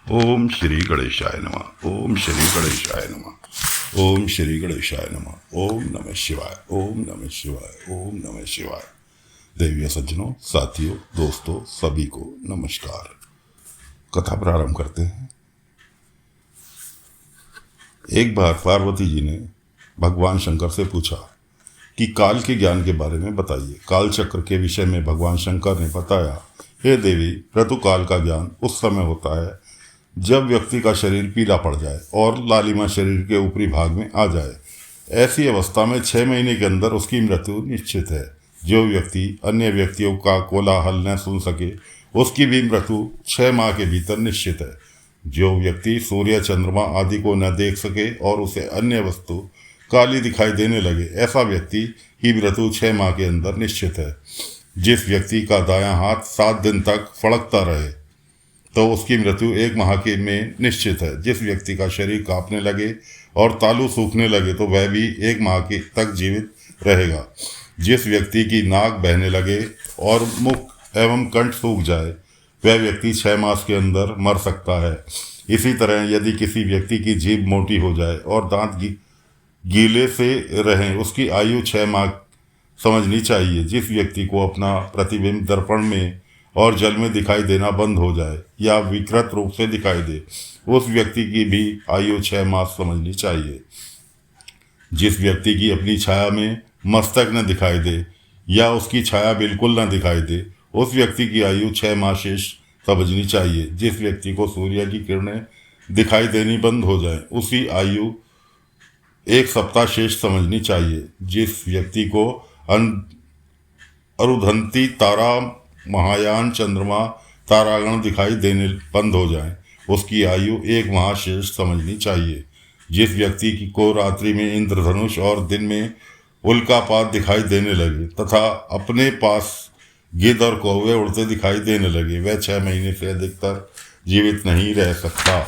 ओम श्री गणेशाय नमः। ओम श्री गणेशाय नमः। ओम श्री गणेशाय नमः। ओम नमः शिवाय। ओम नमः शिवाय। ओम नमः शिवाय। देवियों, सज्जनों, साथियों, दोस्तों, सभी को नमस्कार। कथा प्रारंभ करते हैं। एक बार पार्वती जी ने भगवान शंकर से पूछा कि काल के ज्ञान के बारे में बताइए। काल चक्र के विषय में भगवान शंकर ने बताया, हे देवी, ऋतुकाल का ज्ञान उस समय होता है जब व्यक्ति का शरीर पीला पड़ जाए और लालिमा शरीर के ऊपरी भाग में आ जाए। ऐसी अवस्था में 6 महीने के अंदर उसकी मृत्यु निश्चित है। जो व्यक्ति अन्य व्यक्तियों का कोलाहल न सुन सके, उसकी भी मृत्यु 6 माह के भीतर निश्चित है। जो व्यक्ति सूर्य, चंद्रमा आदि को न देख सके और उसे अन्य वस्तु काली दिखाई देने लगे, ऐसा व्यक्ति की मृत्यु 6 माह के अंदर निश्चित है। जिस व्यक्ति का दायां हाथ 7 दिन तक फड़कता रहे तो उसकी मृत्यु 1 माह के में निश्चित है। जिस व्यक्ति का शरीर कांपने लगे और तालू सूखने लगे तो वह भी 1 माह के तक जीवित रहेगा। जिस व्यक्ति की नाक बहने लगे और मुख एवं कंठ सूख जाए, वह व्यक्ति 6 मास के अंदर मर सकता है। इसी तरह यदि किसी व्यक्ति की जीभ मोटी हो जाए और दांत गीले से रहें, उसकी आयु 6 माह समझनी चाहिए। जिस व्यक्ति को अपना प्रतिबिंब दर्पण में और जल में दिखाई देना बंद हो जाए या विकृत रूप से दिखाई दे, उस व्यक्ति की भी आयु 6 मास समझनी चाहिए। जिस व्यक्ति की अपनी छाया में मस्तक न दिखाई दे या उसकी छाया बिल्कुल न दिखाई दे, उस व्यक्ति की आयु 6 माह शेष समझनी चाहिए। जिस व्यक्ति को सूर्य की किरणें दिखाई देनी बंद हो जाए, उसी आयु 1 सप्ताह शेष समझनी चाहिए। जिस व्यक्ति को अरुधंती तारा, महायान, चंद्रमा, तारागण दिखाई देने बंद हो जाए, उसकी आयु 1 माह शेष समझनी चाहिए। जिस व्यक्ति को रात्रि में इंद्रधनुष और दिन में उल्कापात दिखाई देने लगे तथा अपने पास गिद्ध और कौवे उड़ते दिखाई देने लगे, वह 6 महीने से अधिकतर जीवित नहीं रह सकता।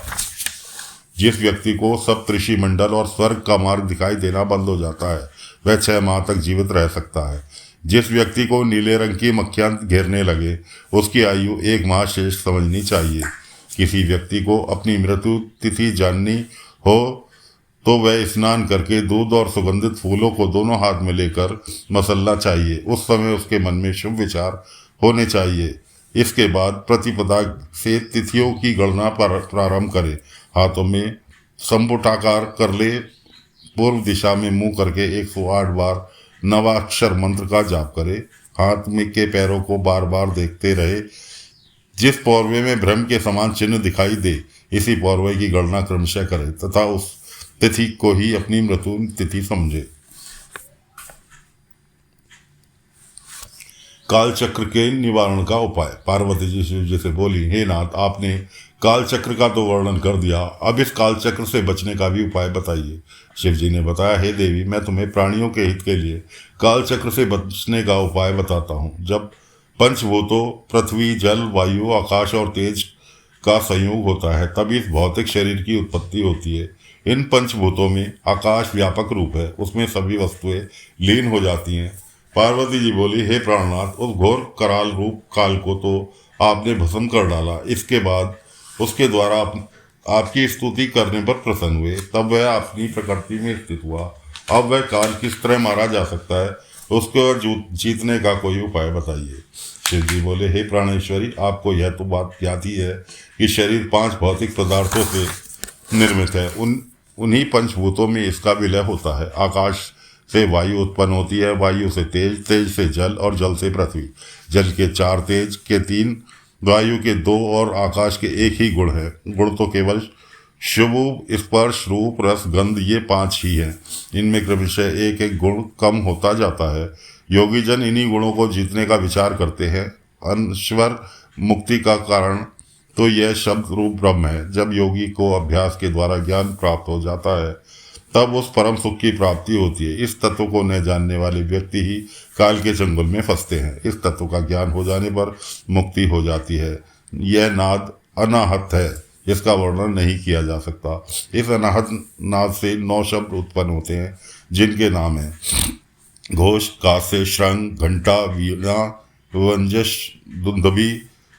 जिस व्यक्ति को सप्तऋषि मंडल और स्वर्ग का मार्ग दिखाई देना बंद हो जाता है, वह 6 माह तक जीवित रह सकता है। जिस व्यक्ति को नीले रंग की मक्खियां घेरने लगे, उसकी आयु 1 माह शेष समझनी चाहिए। किसी व्यक्ति को अपनी मृत्यु तिथि जाननी हो तो वह स्नान करके दूध और सुगंधित फूलों को दोनों हाथ में लेकर मसलना चाहिए। उस समय उसके मन में शुभ विचार होने चाहिए। इसके बाद प्रतिपदा से तिथियों की गणना प्रारंभ करे। हाथों में संपुटाकार कर ले, पूर्व दिशा में मुंह करके 108 बार नवाक्षर मंत्र का जाप करे। हाथ में के पैरों को बार बार देखते रहे। जिस पौरवे में ब्रह्म के समान चिन्ह दिखाई दे, इसी पौरवे की गणना क्रमशः करे तथा उस तिथि को ही अपनी मृत्यु तिथि समझे। काल चक्र के निवारण का उपाय। पार्वती जी शिव जी से बोली, हे नाथ, आपने काल चक्र का तो वर्णन कर दिया, अब इस काल चक्र से बचने का भी उपाय बताइए। शिव जी ने बताया, हे देवी, मैं तुम्हें प्राणियों के हित के लिए काल चक्र से बचने का उपाय बताता हूँ। जब पंचभूतों पृथ्वी, जल, वायु, आकाश और तेज का संयोग होता है, तभी इस भौतिक शरीर की उत्पत्ति होती है। इन पंचभूतों में आकाश व्यापक रूप है, उसमें सभी वस्तुएं लीन हो जाती हैं। पार्वती जी बोली, हे प्राणनाथ, उस घोर कराल रूप काल को तो आपने भस्म कर डाला। इसके बाद उसके द्वारा आपकी स्तुति करने पर प्रसन्न हुए, तब वह अपनी प्रकृति में स्थित हुआ। अब वह काल किस तरह मारा जा सकता है, उसको जीतने का कोई उपाय बताइए। शिव जी बोले, हे प्राणेश्वरी, आपको यह तो बात ज्ञात ही है कि शरीर 5 भौतिक पदार्थों से निर्मित है। उन्हीं पंचभूतों में इसका विलय होता है। आकाश से वायु उत्पन्न होती है, वायु से तेज, तेज से जल और जल से पृथ्वी। जल के 4, तेज के 3, वायु के 2 और आकाश के 1 ही गुण है। गुण तो केवल शुभ, स्पर्श, रूप, रस, गंध, ये 5 ही हैं। इनमें क्रमशः 1-1 गुण कम होता जाता है। योगी जन इन्हीं गुणों को जीतने का विचार करते हैं। अनश्वर मुक्ति का कारण तो यह शब्द रूप ब्रह्म है। जब योगी को अभ्यास के द्वारा ज्ञान प्राप्त हो जाता है, तब उस परम सुख की प्राप्ति होती है। इस तत्व को न जानने वाले व्यक्ति ही काल के चंगुल में फंसते हैं। इस तत्व का ज्ञान हो जाने पर मुक्ति हो जाती है। यह नाद अनाहत है, जिसका वर्णन नहीं किया जा सकता। इस अनाहत नाद से 9 शब्द उत्पन्न होते हैं, जिनके नाम हैं घोष, कास्य, श्रृंग, घंटा, वीणा, वंजस, दुंदुभी,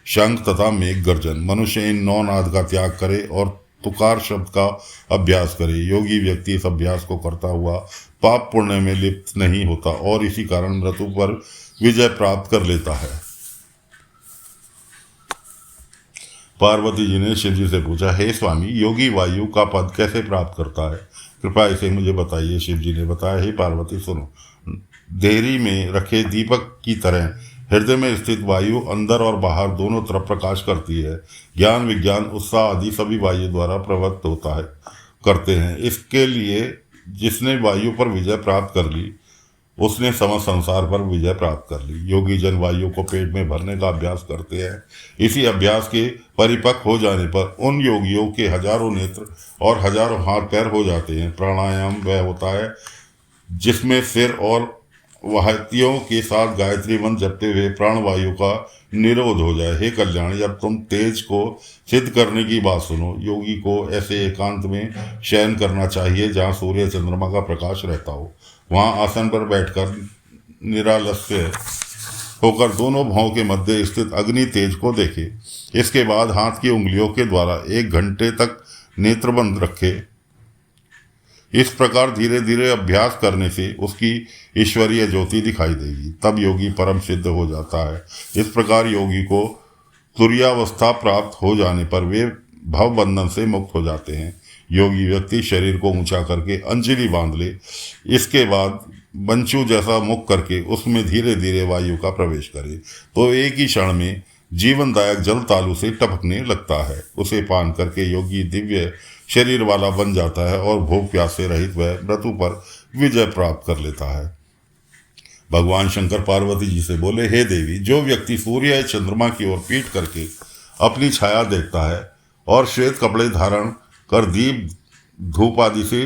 शंख तथा मेघ गर्जन। मनुष्य इन 9 नाद का त्याग करे और तुकार शब्द का अभ्यास करे। योगी व्यक्ति इस अभ्यास को करता हुआ पाप पुण्य में लिप्त नहीं होता और इसी कारण मृत्यु पर विजय प्राप्त कर लेता है। पार्वती जी ने शिव जी से पूछा, हे स्वामी, योगी वायु का पद कैसे प्राप्त करता है? कृपया इसे मुझे बताइए। शिव जी ने बताया, हे पार्वती सुनो, देहरी में रखे दीपक की तरह हृदय में स्थित वायु अंदर और बाहर दोनों तरफ प्रकाश करती है। ज्ञान, विज्ञान, उत्साह आदि सभी वायु द्वारा प्रवृत्त होता है करते हैं। इसके लिए जिसने वायु पर विजय प्राप्त कर ली उसने समस्त संसार पर विजय प्राप्त कर ली। योगी जन वायु को पेट में भरने का अभ्यास करते हैं। इसी अभ्यास के परिपक्व हो जाने पर उन योगियों के हजारों नेत्र और हजारों हाथ पैर हो जाते हैं। प्राणायाम वह होता है जिसमें सिर और वाहतियों के साथ गायत्री मंत्र जपते हुए प्राणवायु का निरोध हो जाए। हे कल्याणी, अब तुम तेज को सिद्ध करने की बात सुनो। योगी को ऐसे एकांत में शयन करना चाहिए जहाँ सूर्य चंद्रमा का प्रकाश रहता हो। वहाँ आसन पर बैठकर निरालस्य होकर दोनों भौं के मध्य स्थित अग्नि तेज को देखे। इसके बाद हाथ की उंगलियों के द्वारा 1 घंटे तक नेत्र बंद रखे। इस प्रकार धीरे धीरे अभ्यास करने से उसकी ईश्वरीय ज्योति दिखाई देगी। तब योगी परम सिद्ध हो जाता है। इस प्रकार योगी को तुर्यावस्था प्राप्त हो जाने पर वे भव बंधन से मुक्त हो जाते हैं। योगी व्यक्ति शरीर को ऊंचा करके अंजलि बांध ले। इसके बाद बंचू जैसा मुख करके उसमें धीरे धीरे वायु का प्रवेश करे तो एक ही क्षण में जीवनदायक जल तालु से टपकने लगता है। उसे पान करके योगी दिव्य शरीर वाला बन जाता है और भोग प्यास से रहित वह मृत्यु पर विजय प्राप्त कर लेता है। भगवान शंकर पार्वती जी से बोले, हे देवी, जो व्यक्ति सूर्य या चंद्रमा की ओर पीठ करके अपनी छाया देखता है और श्वेत कपड़े धारण कर दीप धूप आदि से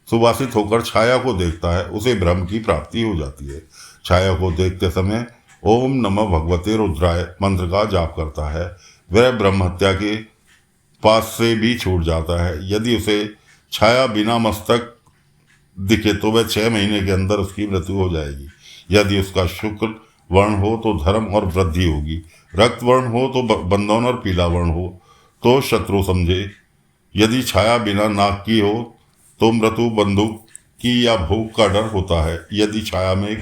सुवासित होकर छाया को देखता है, उसे ब्रह्म की प्राप्ति हो जाती है। छाया को देखते समय ओम नमः भगवते रुद्राय मंत्र का जाप करता है, वह ब्रह्म हत्या के पास से भी छूट जाता है। यदि उसे छाया बिना मस्तक दिखे तो वह 6 महीने के अंदर उसकी मृत्यु हो जाएगी। यदि उसका शुक्ल वर्ण हो तो धर्म और वृद्धि होगी, रक्त वर्ण हो तो बंधन और पीला वर्ण हो तो शत्रु समझे। यदि छाया बिना नाक की हो तो मृत्यु बंदूक की या भूख का डर होता है। यदि छाया में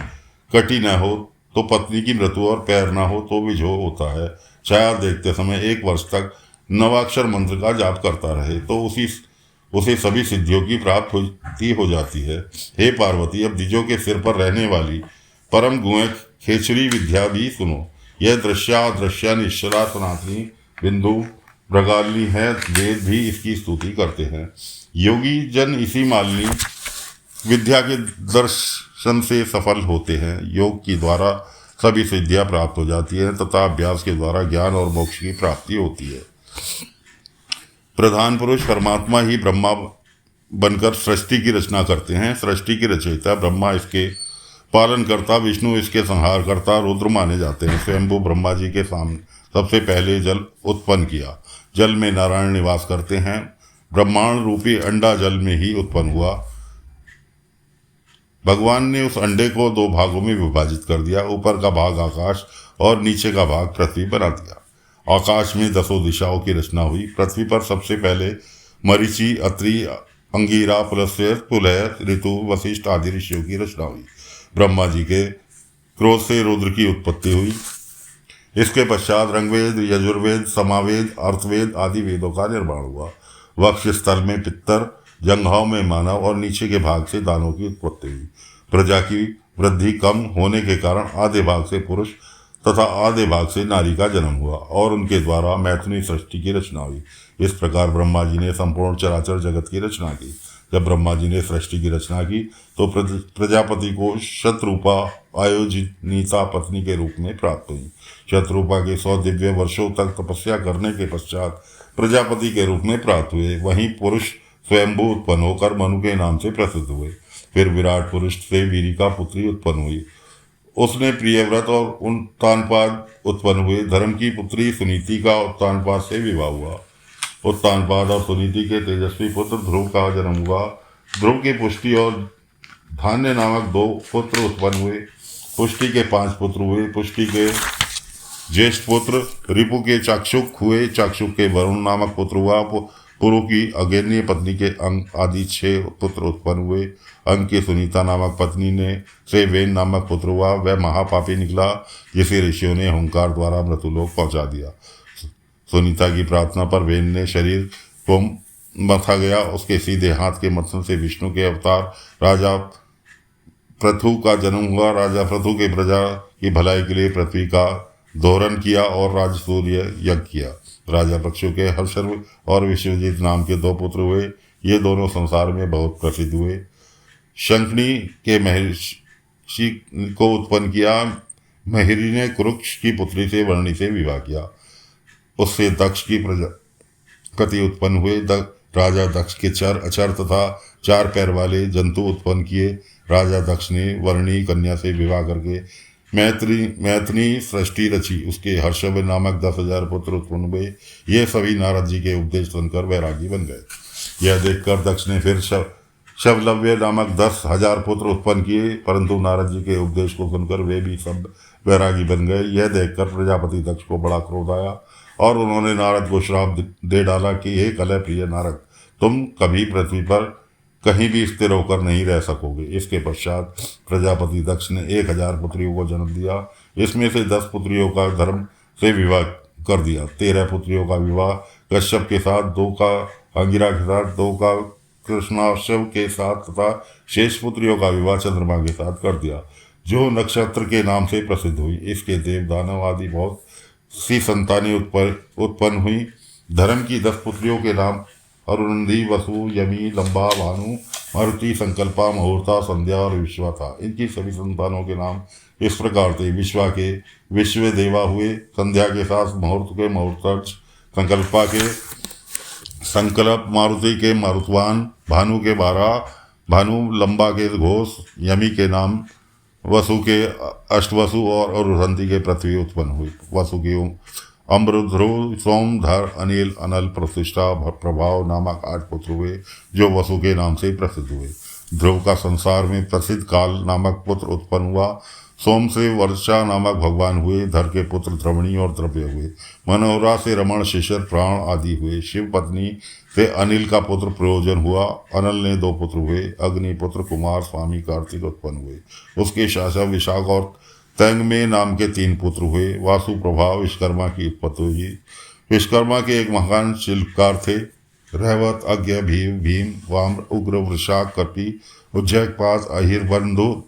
कटी न हो तो पत्नी की मृत्यु और पैर न हो तो विजो होता है। छाया देखते समय 1 वर्ष तक नवाक्षर मंत्र का जाप करता रहे तो उसे सभी सिद्धियों की प्राप्ति हो जाती है। हे पार्वती, अब द्विजों के सिर पर रहने वाली परम गुण खेचरी विद्या भी सुनो। यह दृश्या निश्चला सनातनी बिंदु मृगालिनी है। वेद भी इसकी स्तुति करते हैं। योगी जन इसी मालिनी विद्या के दर्शन से सफल होते हैं। योग के द्वारा सभी सिद्धियां प्राप्त हो जाती हैं तथा अभ्यास के द्वारा ज्ञान और मोक्ष की प्राप्ति होती है। प्रधान पुरुष परमात्मा ही ब्रह्मा बनकर सृष्टि की रचना करते हैं। सृष्टि की रचयिता ब्रह्मा, इसके पालनकर्ता विष्णु, इसके संहारकर्ता रुद्र माने जाते हैं। स्वयंभू ब्रह्मा जी के सामने सबसे पहले जल उत्पन्न किया। जल में नारायण निवास करते हैं। ब्रह्मांड रूपी अंडा जल में ही उत्पन्न हुआ। भगवान ने उस अंडे को 2 भागों में विभाजित कर दिया। ऊपर का भाग आकाश और नीचे का भाग पृथ्वी बना दिया। आकाश में 10 दिशाओं की रचना हुई। पृथ्वी पर सबसे पहले मरीचि, अत्रि, अंगीरा, पुलस्त्य, पुलह, ऋतु, वशिष्ठ आदि ऋषियों की रचना हुई। ब्रह्मा जी के क्रोध से रुद्र की उत्पत्ति हुई। इसके पश्चात रंगवेद, यजुर्वेद, समावेद, अर्थवेद आदि वेदों का निर्माण हुआ। वक्ष स्थल में पितर, जंघाओं में मानव और नीचे के भाग से दानों की उत्पत्ति हुई। प्रजा की वृद्धि कम होने के कारण आधे भाग से पुरुष तथा आधे भाग से नारी का जन्म हुआ और उनके द्वारा मैथुनी सृष्टि की रचना हुई। इस प्रकार ब्रह्मा जी ने संपूर्ण चराचर जगत की रचना की। जब ब्रह्मा जी ने सृष्टि की रचना की तो प्रजापति को शतरूपा आयोजिनीता पत्नी के रूप में प्राप्त हुई। शतरूपा के 100 दिव्य वर्षों तक तपस्या करने के पश्चात प्रजापति के रूप में प्राप्त हुए। वहीं पुरुष स्वयंभू उत्पन्न होकर मनु के नाम से प्रसिद्ध हुए। फिर विराट पुरुष से वीरिका पुत्री उत्पन्न हुई। उसने प्रियव्रत और उत्तानपाद उत्पन्न हुए। धर्म की पुत्री सुनीति का उत्तानपाद से विवाह हुआ। उत्तानपाद और सुनीति के तेजस्वी पुत्र ध्रुव का जन्म हुआ। ध्रुव की पुष्टि और धान्य नामक 2 पुत्र उत्पन्न हुए। पुष्टि के 5 पुत्र हुए। पुष्टि के ज्येष्ठ पुत्र रिपु के चाक्षुक हुए, चाक्षुक के वरुण नामक पुत्र हुआ। पुरु की अगेन्य पत्नी के अंग आदि 6 पुत्र उत्पन्न हुए। अंग की सुनीता नामक पत्नी ने से वेन नामक पुत्र हुआ। वह महापापी निकला, जिसे ऋषियों ने हुंकार द्वारा मृत्युलोक पहुंचा दिया। सुनीता की प्रार्थना पर वेन ने शरीर को मथा गया। उसके सीधे हाथ के मथन से विष्णु के अवतार राजा पृथु का जन्म हुआ। राजा पृथु के प्रजा की भलाई के लिए पृथ्वी का दोहरण किया और राजसूर्य यज्ञ किया। राजा पक्षु के हर्षर्व और विश्वजीत नाम के 2 पुत्र हुए। ये दोनों संसार में बहुत प्रसिद्ध हुए। शंखनी के महर्षि को उत्पन्न किया। महिरी ने कुरुक्ष की पुत्री से वर्णी से विवाह किया। उससे दक्ष की प्रजापति उत्पन्न हुए। राजा दक्ष के चर, अचर तथा 4 पैर वाले जंतु उत्पन्न किए। राजा दक्ष ने वर्णी कन्या से विवाह करके मैथिनी सृष्टि रची। उसके हर्षव नामक 10,000 पुत्र उत्पन्न हुए। ये सभी नारद जी के उपदेश सुनकर वैरागी बन गए। यह देखकर दक्ष ने फिर शवलव्य नामक 10,000 पुत्र उत्पन्न किए, परंतु नारद जी के उपदेश को सुनकर वे भी सब वैरागी बन गए। यह देखकर प्रजापति दक्ष को बड़ा क्रोध आया और उन्होंने नारद को श्राप दे डाला कि हे कलह प्रिय नारद, तुम कभी पृथ्वी पर कहीं भी स्थिर होकर नहीं रह सकोगे। इसके पश्चात प्रजापति दक्ष ने 1,000 पुत्रियों को जन्म दिया। इसमें से 10 पुत्रियों का धर्म से विवाह कर दिया। 13 पुत्रियों का विवाह कश्यप के साथ, 2 का अंगिरा के साथ, 2 का कृष्णाश्व के साथ तथा शेष पुत्रियों का विवाह चंद्रमा के साथ कर दिया, जो नक्षत्र के नाम से प्रसिद्ध हुई। इसके देव दानव आदि बहुत सी संतानें उत्पन्न हुई। धर्म की 10 पुत्रियों के नाम अरुंधि, वसु, यमी, लंबा, भानु, मारुति, संकल्पा, मुहूर्ता, संध्या और विश्वा था। इनकी सभी संतानों के नाम इस प्रकार थे। विश्वा के विश्व देवा हुए, संध्या के साथ मुहूर्त के मुहूर्तज, संकल्पा के संकल्प, मारुति के मारुतवान, भानु के 12 भानु, लंबा के घोष, यमी के नाम, वसु के अष्टवसु और अरुंधति के पृथ्वी उत्पन्न हुई। वसु की अम्र, ध्रुव, सोम, धर, अनिल, अनल, प्रतिष्ठा, प्रभाव नामक 8 पुत्र हुए, जो वसु के नाम से प्रसिद्ध हुए। ध्रुव का संसार में प्रसिद्ध काल नामक पुत्र उत्पन्न हुआ। सोम से वर्षा नामक भगवान हुए। धर के पुत्र द्रवणी और द्रव्य हुए। मनोहरा से रमण, शिशिर, प्राण आदि हुए। शिव पत्नी से अनिल का पुत्र प्रयोजन हुआ। अनल ने 2 पुत्र हुए। अग्नि पुत्र कुमार, स्वामी, कार्तिक उत्पन्न हुए। उसके शासक विशाख और तैंग में नाम के 3 पुत्र हुए। वासु, प्रभाव, विश्वकर्मा की उत्पत्ति हुई। विश्वकर्मा के एक महान शिल्पकार थे। रहवत, अज्ञ, भीम, वाम्र, उग्र, वृषाक, कपि, उज्जैकपात, अहिर्बंधु,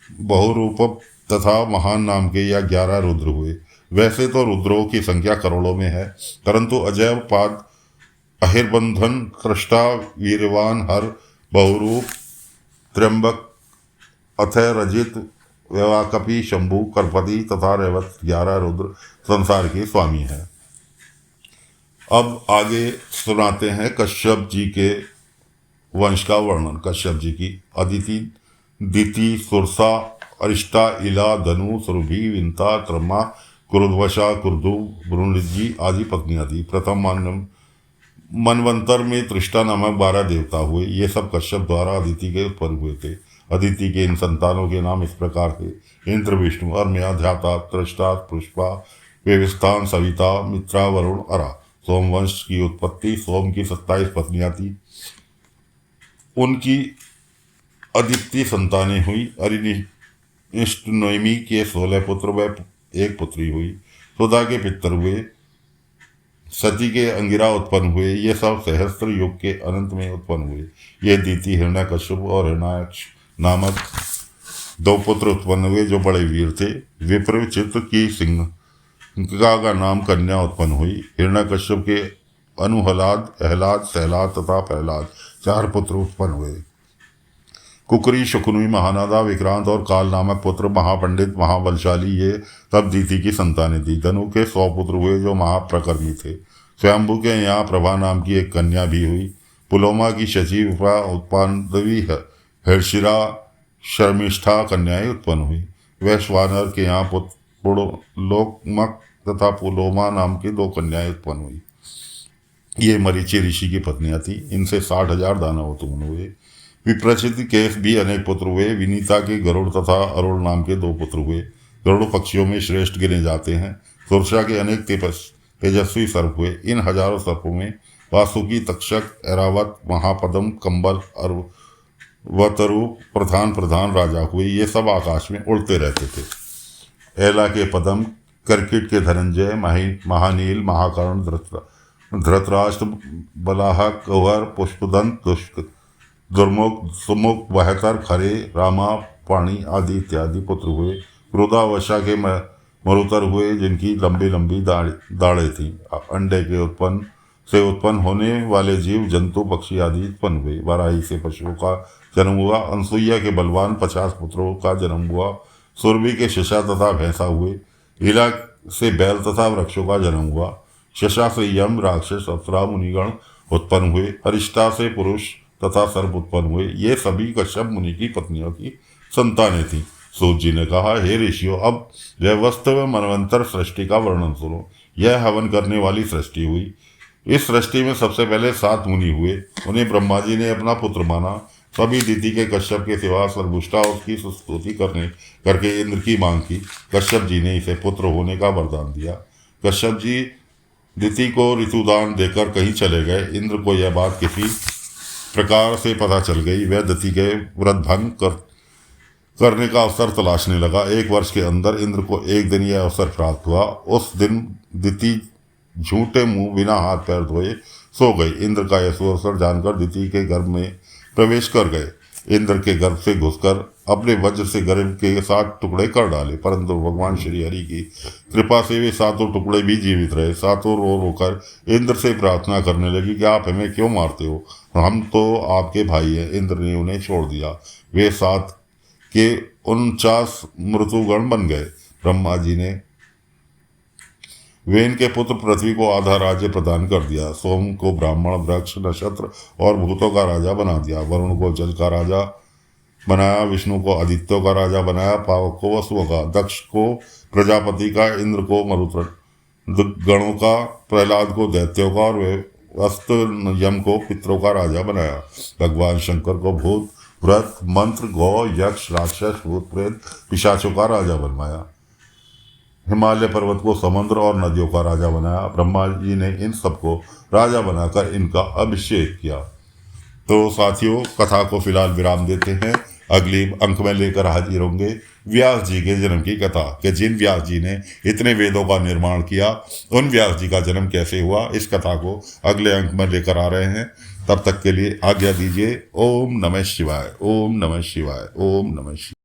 बहुरूप तथा महान नाम के या 11 रुद्र हुए। वैसे तो रुद्रों की संख्या करोड़ों में है, परंतु अजय, पाद, अहिर्बंधन, कृष्टा, वीरवान, हर, बहुरूप, त्र्यंबक, अथय, रजित, व्यवाकपि, शंभु, करपति तथा रेवत 11 रुद्र संसार के स्वामी हैं। अब आगे सुनाते हैं कश्यप जी के वंश का वर्णन। कश्यप जी की अदिति, दिति, सुरसा, अरिष्टा, इला, धनु, सुरभि, विंता, त्रमा, कुरुद्वशा, कुर्दु, ब्रुणिजी आदि पत्नियां थी। प्रथम मनवंतर में त्रिष्टा नामक 12 देवता हुए। ये सब कश्यप द्वारा अदिति के उत्पन्न हुए थे। अदिति के इन संतानों के नाम इस प्रकार थे: इंद्र, विष्णु, अर्म्या, ध्याता, त्रिष्टा, पुष्पा, वेविस्तान, सविता, मित्रा, वरुण, अरा। सोमवंश की उत्पत्ति। सोम की 27 पत्नियां थी। उनकी अदिति संतानें हुई। अरिष्टनेमि के 16 पुत्र व 1 पुत्री हुई। सुधा के पितर हुए। सती के अंगिरा उत्पन्न हुए। ये सब सहस्त्र युग के अनंत में उत्पन्न हुए। ये दीति, हिरण्यकश्यप और हिरण्याक्ष नामक 2 पुत्र उत्पन्न हुए, जो बड़े वीर थे। विप्र, चित्र की सिंह का नाम कन्या उत्पन्न हुई। हिरण्यकश्यप के अनुहलाद, अहलाद, सहलाद तथा प्रहलाद 4 पुत्र उत्पन्न हुए। कुकरी, शुकुनी, महानादा, विक्रांत और काल नामक पुत्र महापंडित, महाबलशाली ये सब दीति की संतानें थी। धनु के 100 पुत्र हुए, जो महाप्रकर्मी थे। स्वयंभू के यहाँ प्रभा नाम की एक कन्या भी हुई। पुलोमा की शची, विप्रा, उत्पादवी, हर्षिरा, शर्मिष्ठा कन्याएं उत्पन्न हुई। वैश्वानर के यहाँ पुलोमक तथा पुलोमा नाम की 2 कन्याएं उत्पन्न हुई। ये मरीचि ऋषि की पत्नियां थी। इनसे 60,000 दानव उत्पन्न हुए। विप्रचित के भी अनेक पुत्र हुए। विनीता के गरुड़ तथा अरुण नाम के 2 पुत्र हुए। गरुड़ पक्षियों में श्रेष्ठ गिने जाते हैं। सुरक्षा के अनेक तेजस्वी सर्प हुए। इन हजारों सर्पों में वासुकी, तक्षक, ऐरावत, महापद्म, कंबल और वतरु प्रधान प्रधान राजा हुए। ये सब आकाश में उड़ते रहते थे। एला के पद्म, कर्किट के धनंजय, महानील, महाकर्ण, धृतराष्ट्र, बलाहक, गौहर, पुष्पदंत, दुर्मुख, सुमुख, बहतर, खरे, रामा, पाणी आदि इत्यादि पुत्र हुए। क्रोधावशा के मरुतर हुए, जिनकी लंबी लंबी दाढ़ें थीं। अंडे के उत्पन्न होने वाले जीव, जंतु, पक्षी आदि उत्पन्न हुए। वाराही से पशुओं का जन्म हुआ। अनसुईया के बलवान 50 पुत्रों का जन्म हुआ। सुरभि के शशा तथा भैंसा हुए। ईला से बैल तथा वृक्षों का जन्म हुआ। शशा से यम, राक्षस, अप्सरा, मुनिगण उत्पन्न हुए। अरिष्टा से पुरुष तथा सर्प उत्पन्न हुए। ये सभी कश्यप मुनि की पत्नियों की संतानें थीं। सूत जी ने कहा, हे ऋषियों, अब व्यवस्थित मनवंतर सृष्टि का वर्णन सुनो। यह हवन करने वाली सृष्टि हुई। इस सृष्टि में सबसे पहले 7 मुनि हुए। उन्हें ब्रह्मा जी ने अपना पुत्र माना। सभी दिति के कश्यप के सिवा सर्वपुष्टा उसकी स्तुति करके इंद्र की मांग की। कश्यप जी ने इसे पुत्र होने का वरदान दिया। कश्यप जी दिति को ऋतुदान देकर कहीं चले गए। इंद्र को यह बात किसी प्रकार से पता चल गई। वह दिति के व्रत भंग करने का अवसर तलाशने लगा। 1 वर्ष के अंदर इंद्र को एक दिन यह अवसर प्राप्त हुआ। उस दिन दिति झूठे मुंह बिना हाथ पैर धोए सो गई। इंद्र का यह सुअवसर जानकर दिति के गर्भ में प्रवेश कर गए। इंद्र के गर्भ से घुसकर अपने वज्र से गर्भ के 7 टुकड़े कर डाले, परंतु भगवान श्री हरि की कृपा से वे 7 टुकड़े भी जीवित रहे। 7 रो रोकर इंद्र से प्रार्थना करने लगी कि आप हमें क्यों मारते हो, हम तो आपके भाई हैं। इंद्र ने उन्हें छोड़ दिया। वे 7 के 49 मृत्युगण बन गए। ब्रह्मा जी ने वेन के पुत्र पृथ्वी को आधा राज्य प्रदान कर दिया। सोम को ब्राह्मण, वृक्ष, नक्षत्र और भूतों का राजा बना दिया। वरुण को जल का राजा बनाया। विष्णु को आदित्यों का राजा बनाया। पावक को वसुओं का, दक्ष को प्रजापति का, इंद्र को मरुत गणों का, प्रहलाद को दैत्यों का और वस्त यम को पितरों का राजा बनाया। भगवान शंकर को भूत, व्रत, मंत्र, गौ, यक्ष, राक्षस, भूत प्रेत, पिशाचों का राजा बनवाया। हिमालय पर्वत को समुद्र और नदियों का राजा बनाया। ब्रह्मा जी ने इन सबको राजा बनाकर इनका अभिषेक किया। तो साथियों, कथा को फिलहाल विराम देते हैं। अगली अंक में लेकर हाजिर होंगे व्यास जी के जन्म की कथा, कि जिन व्यास जी ने इतने वेदों का निर्माण किया, उन व्यास जी का जन्म कैसे हुआ। इस कथा को अगले अंक में लेकर आ रहे हैं। तब तक के लिए आज्ञा दीजिए। ओम नमः शिवाय, ओम नमः शिवाय, ओम नमः शिवाय।